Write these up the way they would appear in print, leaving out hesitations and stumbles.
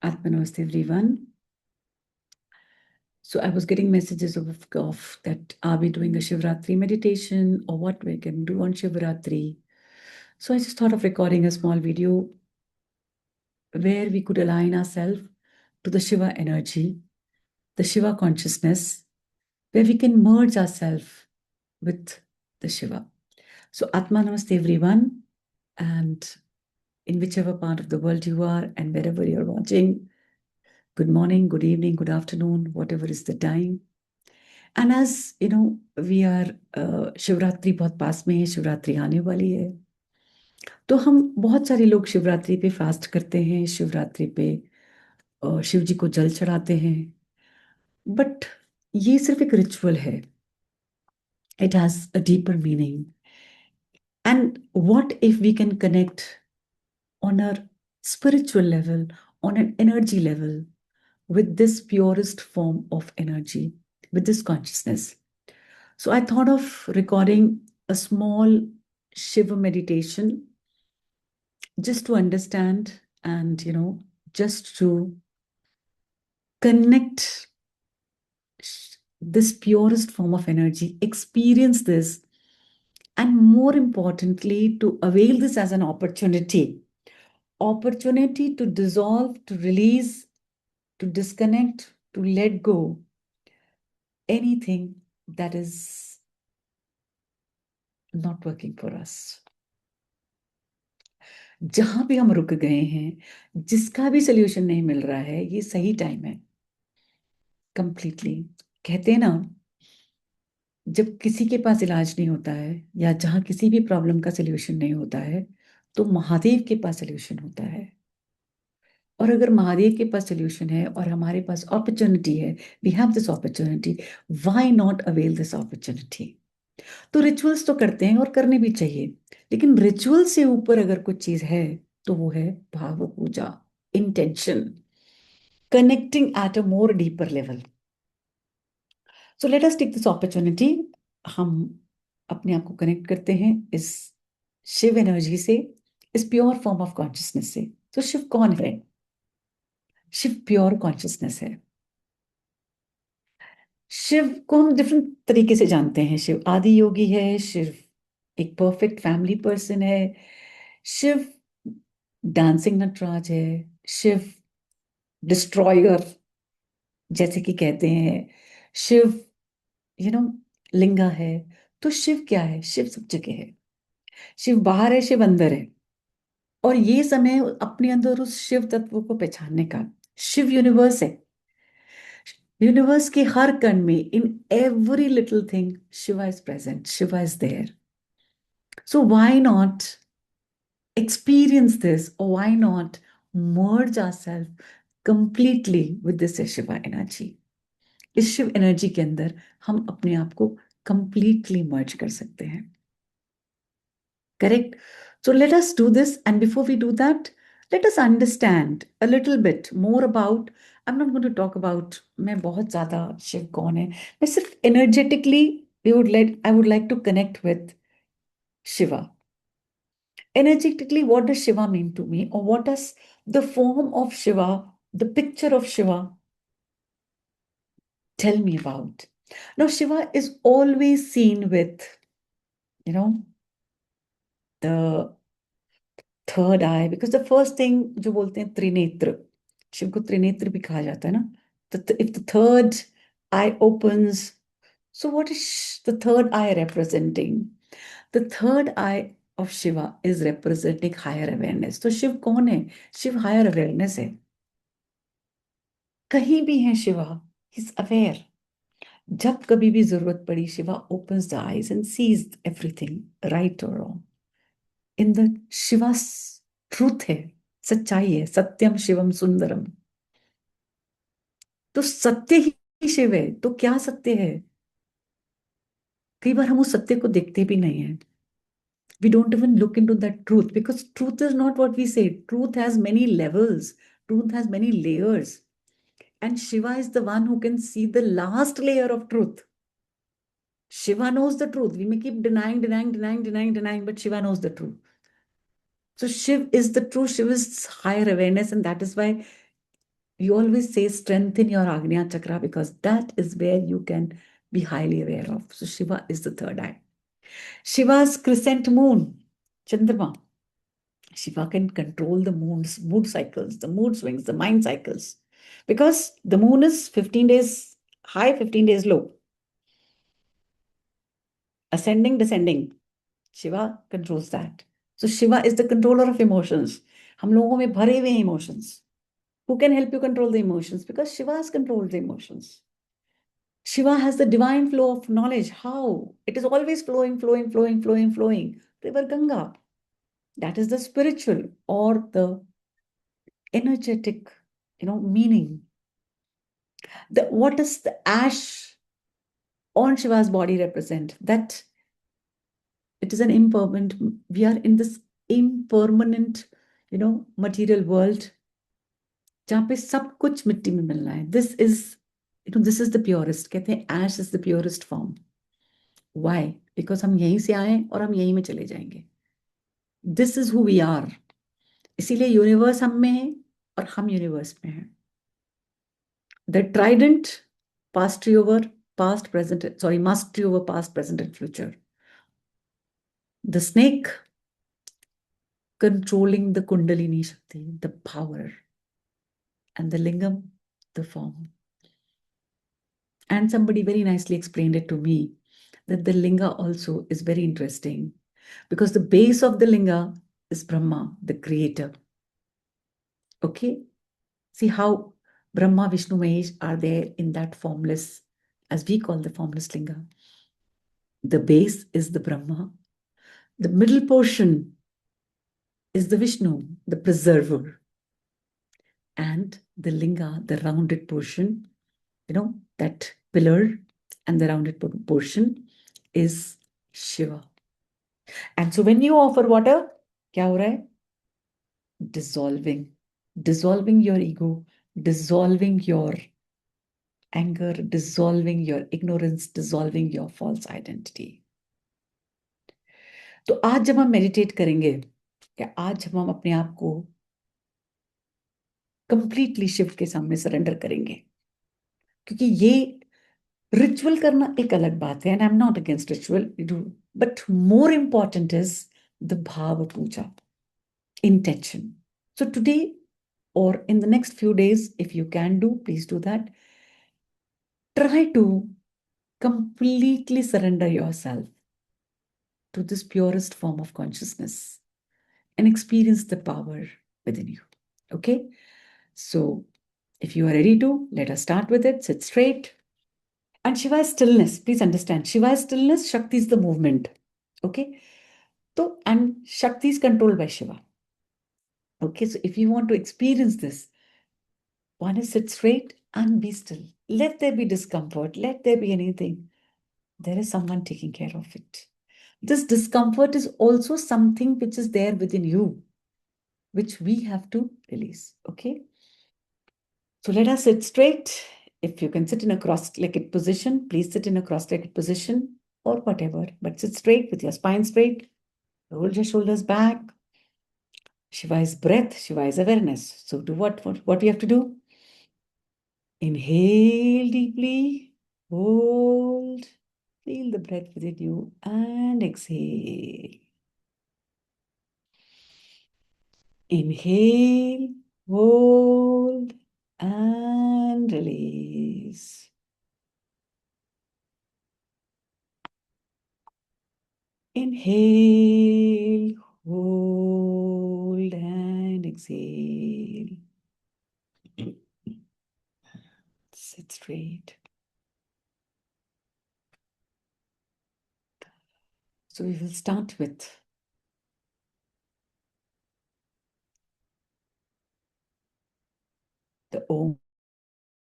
Atma Namaste, everyone. So I was getting messages of that, are we doing a Shivratri meditation or what we can do on Shivratri? So I just thought of recording a small video where we could align ourselves to the Shiva energy, the Shiva consciousness, where we can merge ourselves with the Shiva. So Atma Namaste, everyone. And in whichever part of the world you are and wherever you're watching, good morning, good evening, good afternoon, whatever is the time. And as we are Shivratri बहुत पास में है, शिवरात्रि आने वाली है। तो हम बहुत सारे लोग शिवरात्रि पे फास्ट करते हैं, शिवरात्रि पे शिव जी को जल चढ़ाते हैं। बट ये सिर्फ एक रिचुअल है, it has a deeper meaning. And what if we can connect on a spiritual level, on an energy level, with this purest form of energy, with this consciousness. So I thought of recording a small Shiva meditation just to understand and, just to connect this purest form of energy, experience this, and more importantly, to avail this as an opportunity to dissolve, to release, to disconnect, to let go anything that is not working for us. जहां भी हम रुक गए हैं, जिसका भी solution नहीं मिल रहा है, ये सही टाइम है कंप्लीटली। कहते हैं ना, जब किसी के पास इलाज नहीं होता है या जहां किसी भी प्रॉब्लम का सोल्यूशन नहीं होता है, तो महादेव के पास सोल्यूशन होता है। और अगर महादेव के पास सोल्यूशन है और हमारे पास अपॉर्चुनिटी है, we have this opportunity, why not avail this opportunity. तो रिचुअल्स तो करते हैं और करने भी चाहिए, लेकिन रिचुअल से ऊपर अगर कुछ चीज है तो वो है भाव पूजा, intention, connecting at a more deeper level. So let us take this opportunity. हम अपने आप को कनेक्ट करते हैं इस शिव एनर्जी से, इस प्योर फॉर्म ऑफ कॉन्शियसनेस से। तो शिव कौन है? शिव प्योर कॉन्शियसनेस है। शिव को हम डिफरेंट तरीके से जानते हैं। शिव आदि योगी है, शिव एक परफेक्ट फैमिली पर्सन है, शिव डांसिंग नटराज है, शिव डिस्ट्रॉयर जैसे कि कहते हैं, शिव यू नो लिंगा है। तो शिव क्या है? शिव सब जगह है। शिव बाहर है, शिव अंदर है। और ये समय अपने अंदर उस शिव तत्व को पहचानने का। शिव यूनिवर्स है। यूनिवर्स के हर कण में, in every little thing, Shiva is present, Shiva is there. So why not experience this, or why not merge ourselves completely with this Shiva energy? इस शिव एनर्जी के अंदर हम अपने आप को completely merge कर सकते हैं। Correct? So let us do this, and before we do that, let us understand a little bit more about, I'm not going to talk about मैं बहुत ज्यादा शिव कौन है, मैं सिर्फ energetically I would like to connect with Shiva. Energetically, what does Shiva mean to me? Or what does the form of Shiva, the picture of Shiva, tell me about? Now, Shiva is always seen with, the third eye, because the first thing जो बोलते हैं त्रिनेत्र, शिव को त्रिनेत्र भी कहा जाता है ना। If the third eye opens, so what is the third eye representing? The third eye of Shiva is representing higher awareness. तो शिव कौन है? शिव higher awareness है। कहीं भी है शिवा, ही इज अवेयर। जब कभी भी जरूरत पड़ी, Shiva opens the eyes and sees everything, right और wrong. In the Shiva truth है, सच्चाई है, सत्यम शिवम सुंदरम। तो सत्य ही शिव है। तो क्या सत्य है? कई बार हम उस सत्य को देखते भी नहीं है। We don't even look into that truth, because truth is not what we say. Truth has many levels, truth has many layers. And Shiva is the one who can see the last layer of truth. Shiva knows the truth. We may keep denying, but Shiva knows the truth. So Shiv is the true, Shiv is higher awareness, and that is why you always say strengthen your Agnya Chakra because that is where you can be highly aware of. So Shiva is the third eye. Shiva's crescent moon, Chandrama. Shiva can control the moon's mood cycles, the mood swings, the mind cycles. Because the moon is 15 days high, 15 days low. Ascending, descending. Shiva controls that. So Shiva is the controller of emotions. हम लोगों में भरे हुए emotions. Who can help you control the emotions? Because Shiva has controlled the emotions. Shiva has the divine flow of knowledge. How? It is always flowing, flowing, flowing, flowing, flowing. River Ganga. That is the spiritual or the energetic, meaning. What does the ash on Shiva's body represent? That it is an impermanent, we are in this impermanent, material world जहाँ पे सब कुछ मिट्टी में मिलना है. This is the purest. कहते हैं ash is the purest form. Why? Because हम यहीं से आए और हम यहीं में चले जाएंगे. This is who we are. इसीलिए यूनिवर्स हम में है और हम यूनिवर्स में हैं. The trident, mastery over past, present, and future. The snake, controlling the Kundalini Shakti, the power, and the lingam, the form. And somebody very nicely explained it to me that the linga also is very interesting because the base of the linga is Brahma, the creator. Okay? See how Brahma, Vishnu, Mahesh are there in that formless, as we call the formless linga. The base is the Brahma. The middle portion is the Vishnu, the preserver. And the linga, the rounded portion, that pillar and the rounded portion is Shiva. And so when you offer water, क्या हो रहा है? Dissolving your ego, dissolving your anger, dissolving your ignorance, dissolving your false identity. तो आज जब हम meditate करेंगे, या आज हम अपने आप को कंप्लीटली शिव के सामने सरेंडर करेंगे, क्योंकि ये रिचुअल करना एक अलग बात है, and I am not against ritual, but more important is the भाव पूजा, intention. So today or in the next few days, if you can do, please do that. Try to completely surrender yourself to this purest form of consciousness and experience the power within you. Okay? So if you are ready to, let us start with it. Sit straight. And Shiva is stillness. Please understand. Shiva is stillness. Shakti is the movement. Okay? So, and Shakti is controlled by Shiva. Okay, so if you want to experience this, one is sit straight and be still. Let there be discomfort. Let there be anything. There is someone taking care of it. This discomfort is also something which is there within you, which we have to release. Okay? So let us sit straight. If you can sit in a cross-legged position, please sit in a cross-legged position or whatever, but sit straight with your spine straight. Roll your shoulders back. Shiva is breath. Shiva is awareness. So do what we have to do? Inhale deeply, hold, feel the breath within you, and exhale. Inhale, hold, and release. Inhale, hold, and exhale. Sit straight. So we will start with the Om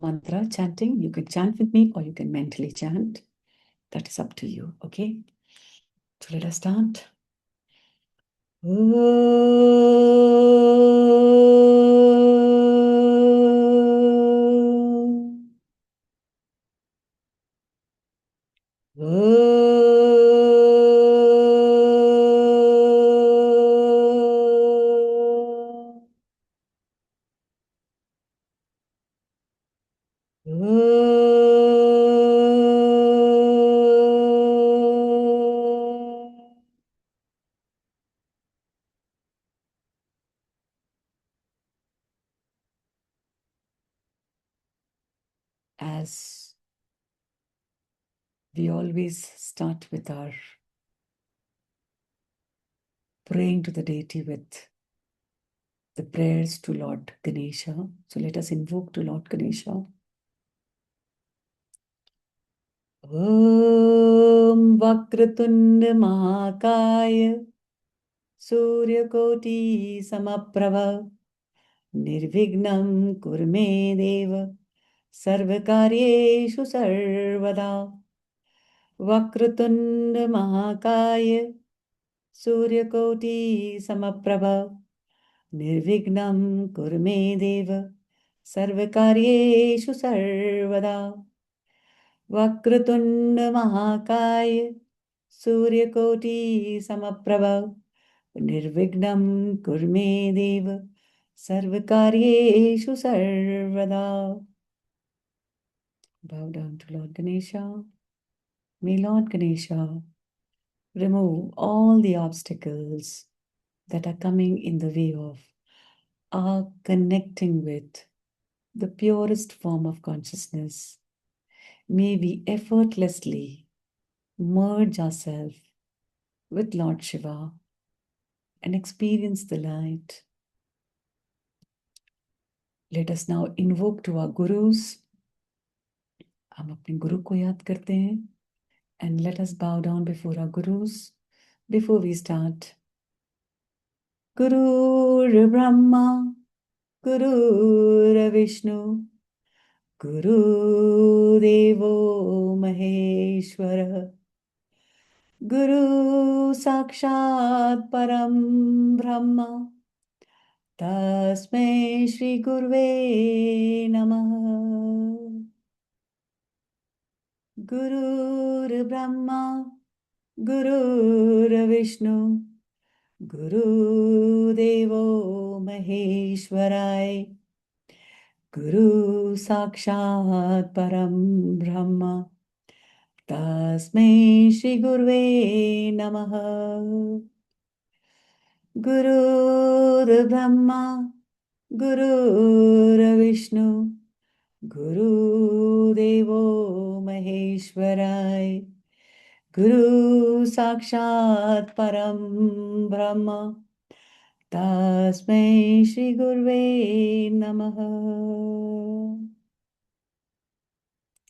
mantra chanting. You can chant with me or you can mentally chant. That is up to you, okay? So let us start. as we always start with our praying to the deity with the prayers to Lord Ganesha. So let us invoke to Lord Ganesha. Om Vakratunda Mahakaya Suryakoti Samaprabha Nirvignam Kurme Deva Sarvakaryeshu Sarvada Vakratunda Mahakaya Suryakoti Samaprabha Nirvignam Kurme Deva Sarvakaryeshu Sarvada Vakratunda Mahakaya Suryakoti Samaprabha Nirvignam Kurme Deva Sarvakaryeshu Sarvada. Bow down to Lord Ganesha. May Lord Ganesha remove all the obstacles that are coming in the way of our connecting with the purest form of consciousness. May we effortlessly merge ourselves with Lord Shiva and experience the light. Let us now invoke to our gurus. हम अपने गुरु को याद करते हैं. And let us bow down before our gurus. Before we start, Guru Brahma, Guru Vishnu, Guru Devo Maheshwara, Guru Sakshat Param Brahma, Tasmai Shri Gurve Namaha. Guru Brahma, Guru Vishnu, Guru Devo Maheshwarai, Guru Sakshat Param Brahma, Tasmai Shri Gurve Namaha. Guru Brahma, Guru Vishnu, Guru Devo Maheshwarai, Guru Sakshat Param Brahma, Tasmai Shri Gurve Namaha.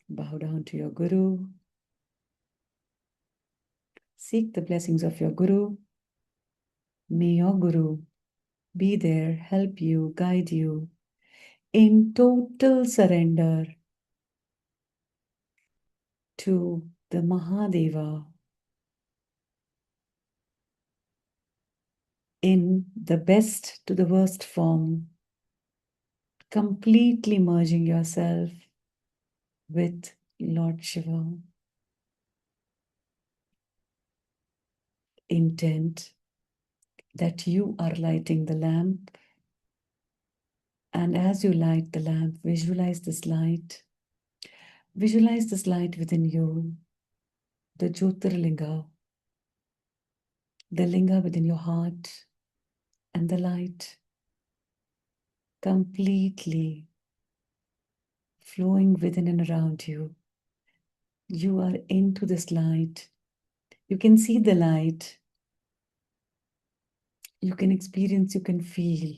Bow down to your Guru. Seek the blessings of your Guru. May your Guru be there, help you, guide you in total surrender to the Mahadeva, in the best to the worst form, completely merging yourself with Lord Shiva. Intent that you are lighting the lamp, and as you light the lamp, visualize this light. Visualize this light within you, the Jyotirlinga, the linga within your heart, and the light completely flowing within and around you. You are into this light. You can see the light. You can experience, you can feel.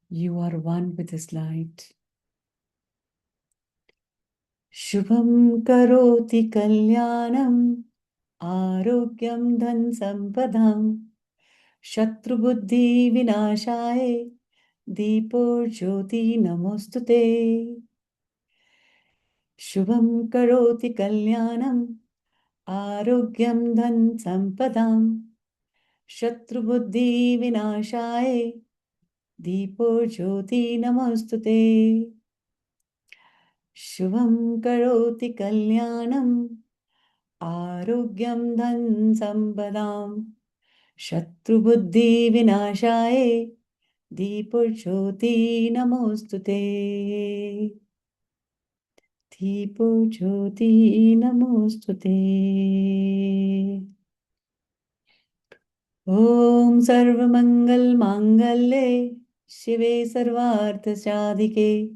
You are one with this light. Shubham karoti kalyanam arogyam dhan sampadam shatru buddhi vinashaye deepo jyoti namostute. Shubham karoti kalyanam arogyam dhan sampadam shatru buddhi vinashaye deepo jyoti namostute. Shubham karoti kalyanam arogyam dhan sampadam shatru buddhi vinashaye deepo jyoti namostute. Deepo jyoti namostute. Om sarvamangal mangalye shive sarvartha sadhike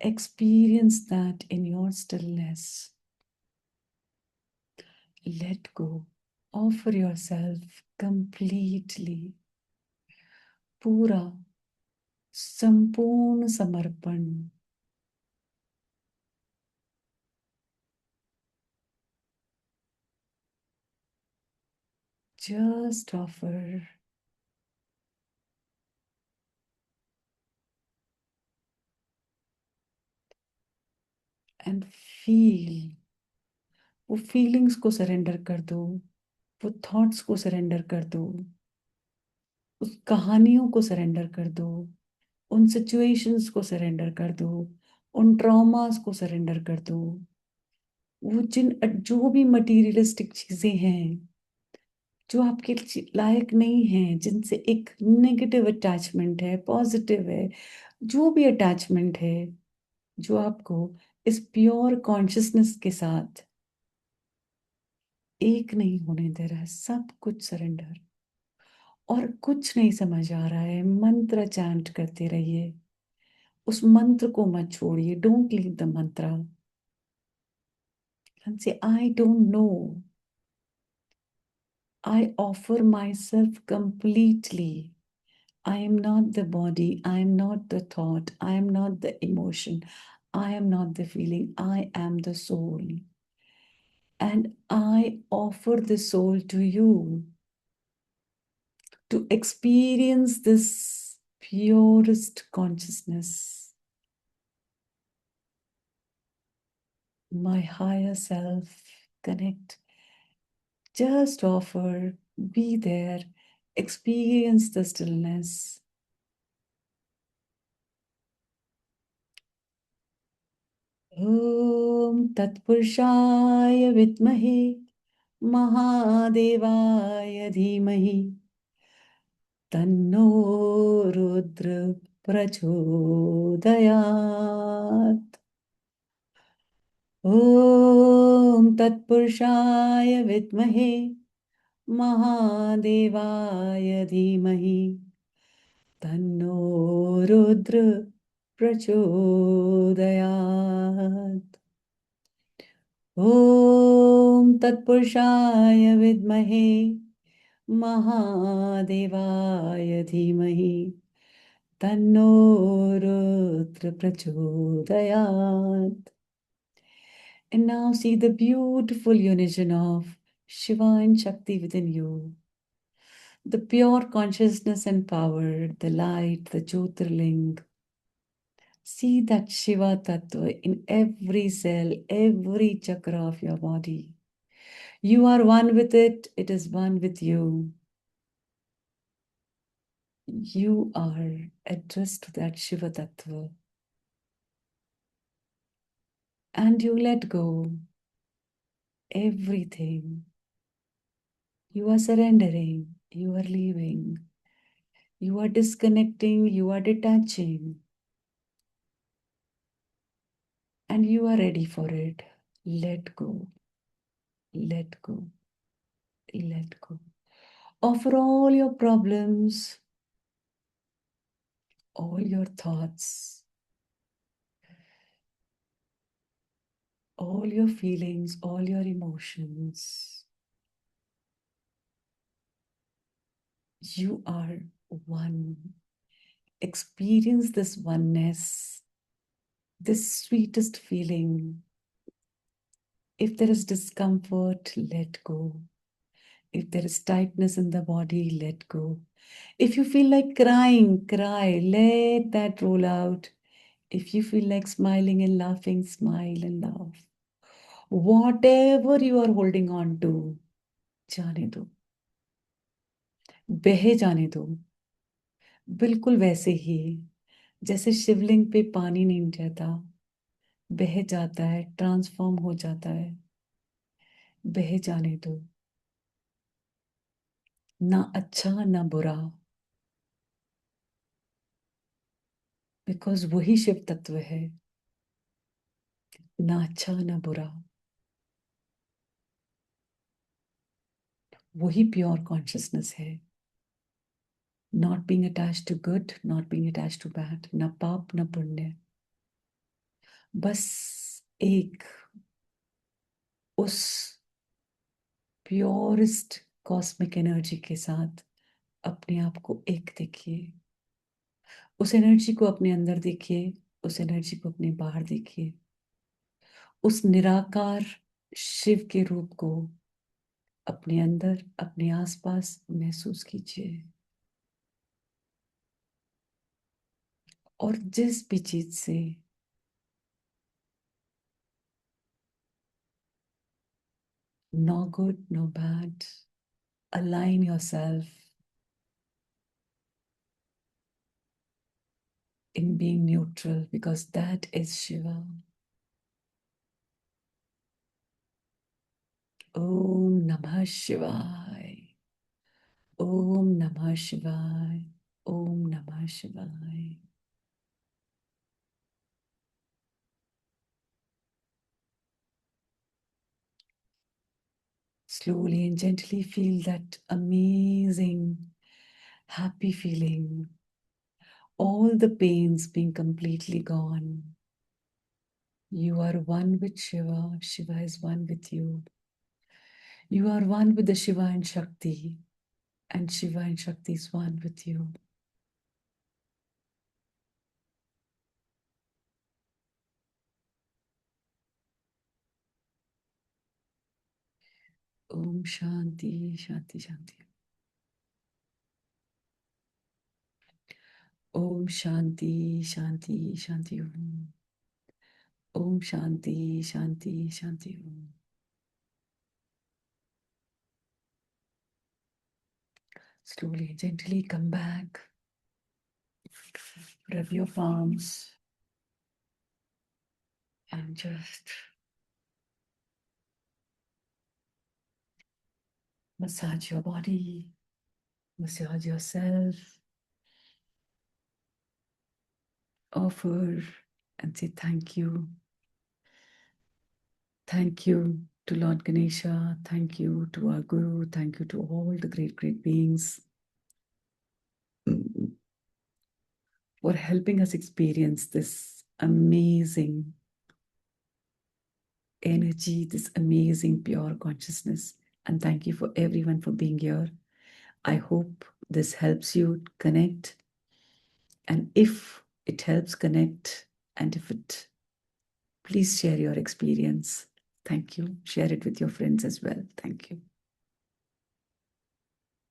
Experience that in your stillness. Let go. Offer yourself completely. पूरा संपूर्ण समर्पण. Just offer. And feel. वो feelings को surrender कर दो, वो thoughts को surrender कर दो, उस कहानियों को सरेंडर कर दो, उन सिचुएशंस को सरेंडर कर दो, उन ट्रॉमास को सरेंडर कर दो. वो जो भी मटीरियलिस्टिक चीजें हैं जो आपके लायक नहीं हैं, जिनसे एक नेगेटिव अटैचमेंट है, पॉजिटिव है, जो भी अटैचमेंट है जो आपको इस प्योर कॉन्शियसनेस के साथ एक नहीं होने दे रहा है, सब कुछ सरेंडर. और कुछ नहीं समझ आ रहा है, मंत्र चैंट करते रहिए. उस मंत्र को मत छोड़िए. डोंट लीव द मंत्र and say, I don't know. I offer myself completely. I am not the body. I am not the thought. I am not the emotion. I am not the feeling. I am the soul. And I offer the soul to you to experience this purest consciousness, my higher self. Connect. Just offer, be there, experience the stillness. Om Tat Purushaya Vidmahe Mahadevaya Dhimahi Tanno Rudra Prachodayat. Om Tat Purushaya Vidmahe Mahadevaya Dhimahi Tanno Rudra Prachodayat. Om Tat Purushaya Vidmahe Mahadevaya Dhimahi Tanno Rudra Prachodayat. And now see the beautiful unison of Shiva and Shakti within you. The pure consciousness and power, the light, the Jyotirling. See that Shiva Tattva in every cell, every chakra of your body. You are one with it, it is one with you. You are addressed to that Shiva Tattva. And you let go everything. You are surrendering, you are leaving, you are disconnecting, you are detaching. And you are ready for it. Let go, let go, let go. Offer all your problems, all your thoughts, all your feelings, all your emotions. You are one. Experience this oneness, this sweetest feeling. If there is discomfort, let go. If there is tightness in the body, let go. If you feel like crying, cry. Let that roll out. If you feel like smiling and laughing, smile and laugh. Whatever you are holding on to, जाने दो, बहे जाने दो. बिल्कुल वैसे ही जैसे शिवलिंग पे पानी नहीं रहता, बह जाता है, ट्रांसफॉर्म हो जाता है. बह जाने दो. ना अच्छा ना बुरा, बिकॉज वही शिव तत्व है. ना अच्छा ना बुरा, वही प्योर कॉन्शियसनेस है. Not being attached to good, not being attached to bad, na paap na punya. बस एक उस प्योरेस्ट कॉस्मिक एनर्जी के साथ अपने आप को एक देखिए, उस एनर्जी को अपने अंदर देखिए, उस एनर्जी को अपने बाहर देखिए, उस निराकार शिव के रूप को अपने अंदर अपने आसपास महसूस कीजिए। और जिस भी चीज से no good, no bad, align yourself in being neutral because that is Shiva. Om Namah Shivaya. Om Namah Shivaya. Om Namah Shivaya. Slowly and gently feel that amazing, happy feeling. All the pains being completely gone. You are one with Shiva. Shiva is one with you. You are one with the Shiva and Shakti. And Shiva and Shakti is one with you. Om Shanti, Shanti, Shanti. Om Shanti, Shanti, Shanti. Om. Om Shanti, Shanti, Shanti. Om. Slowly, gently come back. Rub your palms and just massage your body, massage yourself, offer and say thank you. Thank you to Lord Ganesha. Thank you to our Guru. Thank you to all the great, great beings for helping us experience this amazing energy, this amazing pure consciousness. And thank you for everyone for being here. I hope this helps you connect. And if it helps connect, and if it, please share your experience. Thank you. Share it with your friends as well. Thank you.